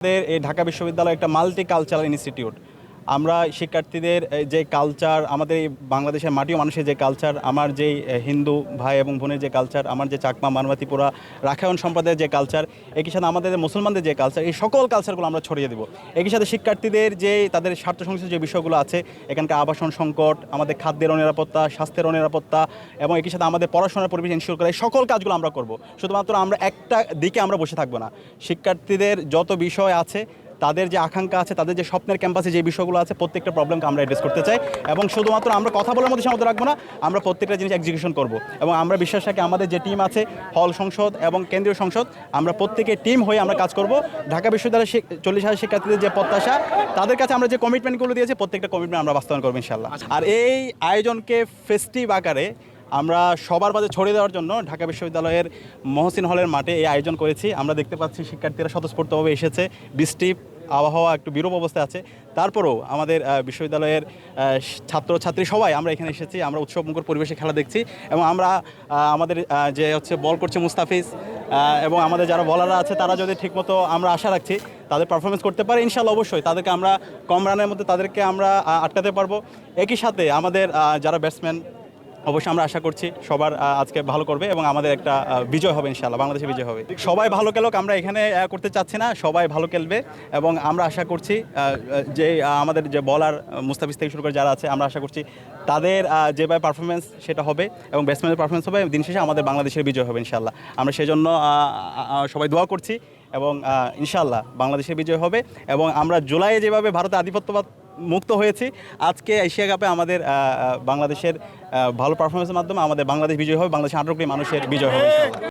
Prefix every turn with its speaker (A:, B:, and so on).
A: আমাদের এই ঢাকা বিশ্ববিদ্যালয় একটা মাল্টি কালচারাল ইনস্টিটিউট। আমরা শিক্ষার্থীদের যে কালচার, আমাদের এই বাংলাদেশের মাটি ও মানুষের যে কালচার, আমার যেই হিন্দু ভাই এবং বোনের যে কালচার, আমার যে চাকমা মারমা ত্রিপুরা রাখায়ন সম্প্রদায়ের যে কালচার, একই সাথে আমাদের মুসলমানদের যে কালচার, এই সকল কালচারগুলো আমরা ছড়িয়ে দেবো। একই সাথে শিক্ষার্থীদের যে তাদের স্বার্থ সংশ্লিষ্ট যে বিষয়গুলো আছে, এখানকার আবাসন সংকট, আমাদের খাদ্যের অনিরাপত্তা, স্বাস্থ্যের অনিরাপত্তা এবং একই সাথে আমাদের পড়াশোনার পরিবেশ এনশিওর করা, এই সকল কাজগুলো আমরা করব। শুধুমাত্র আমরা একটা দিকে আমরা বসে থাকবো না। শিক্ষার্থীদের যত বিষয় আছে, তাদের যে আকাঙ্ক্ষা আছে, তাদের যে স্বপ্নের ক্যাম্পাসে যে বিষয়গুলো আছে, প্রত্যেকটা প্রবলেমকে আমরা অ্যাড্রেস করতে চাই। এবং শুধুমাত্র আমরা কথা বলার মধ্যে সীমাবদ্ধ রাখবো না, আমরা প্রত্যেকটা জিনিস এক্সিকিউশন করব। এবং আমরা বিশ্বাস রাখি আমাদের যে টিম আছে, হল সংসদ এবং কেন্দ্রীয় সংসদ, আমরা প্রত্যেকে টিম হয়ে আমরা কাজ করব। ঢাকা বিশ্ববিদ্যালয়ের 40,000 শিক্ষার্থীদের যে প্রত্যাশা, তাদের কাছে আমরা যে কমিটমেন্টগুলো দিয়েছি, প্রত্যেকটা কমিটমেন্ট আমরা বাস্তবায়ন করবো ইনশাআল্লাহ। আর এই আয়োজনকে ফেস্টিভ আকারে আমরা সবার মাঝে ছড়িয়ে দেওয়ার জন্য ঢাকা বিশ্ববিদ্যালয়ের মহসিন হলের মাঠে এই আয়োজন করেছি। আমরা দেখতে পাচ্ছি শিক্ষার্থীরা স্বতঃস্ফূর্তভাবে এসেছে। বৃষ্টি আবহাওয়া একটু বিরূপ অবস্থা আছে, তারপরেও আমাদের বিশ্ববিদ্যালয়ের ছাত্রছাত্রী সবাই আমরা এখানে এসেছি। আমরা উৎসবমুখর পরিবেশে খেলা দেখছি এবং আমরা আমাদের যে হচ্ছে বল করছে মুস্তাফিজ এবং আমাদের যারা বলাররা আছে, তারা যদি ঠিকমতো, আমরা আশা রাখছি তাদের পারফরমেন্স করতে পারে ইনশাআল্লাহ, অবশ্যই তাদেরকে আমরা কম রানের মধ্যে তাদেরকে আমরা আটকাতে পারবো। একই সাথে আমাদের যারা ব্যাটসম্যান, অবশ্যই আমরা আশা করছি সবার আজকে ভালো করবে এবং আমাদের একটা বিজয় হবে ইনশাআল্লাহ, বাংলাদেশে বিজয় হবে। সবাই ভালো খেলুক, আমরা এখানে করতে চাচ্ছি না, সবাই ভালো খেলবে এবং আমরা আশা করছি যে আমাদের যে বলার মুস্তাফিজ থেকে শুরু করে যারা আছে, আমরা আশা করছি তাদের যেভাবে পারফরমেন্স সেটা হবে এবং ব্যাটসম্যানের পারফরমেন্স হবে। দিন শেষে আমাদের বাংলাদেশের বিজয় হবে ইনশাআল্লাহ। আমরা সেজন্য সবাই দোয়া করছি এবং ইনশাআল্লাহ বাংলাদেশের বিজয় হবে। এবং আমরা জুলাইয়ে যেভাবে ভারতে আধিপত্যবাদ মুক্ত হয়েছি, আজকে এশিয়া কাপে আমাদের বাংলাদেশের ভালো পারফরমেন্সের মাধ্যমে আমাদের বাংলাদেশ বিজয় হবে, বাংলাদেশের 18 কোটি মানুষের বিজয় হবে ইনশাআল্লাহ।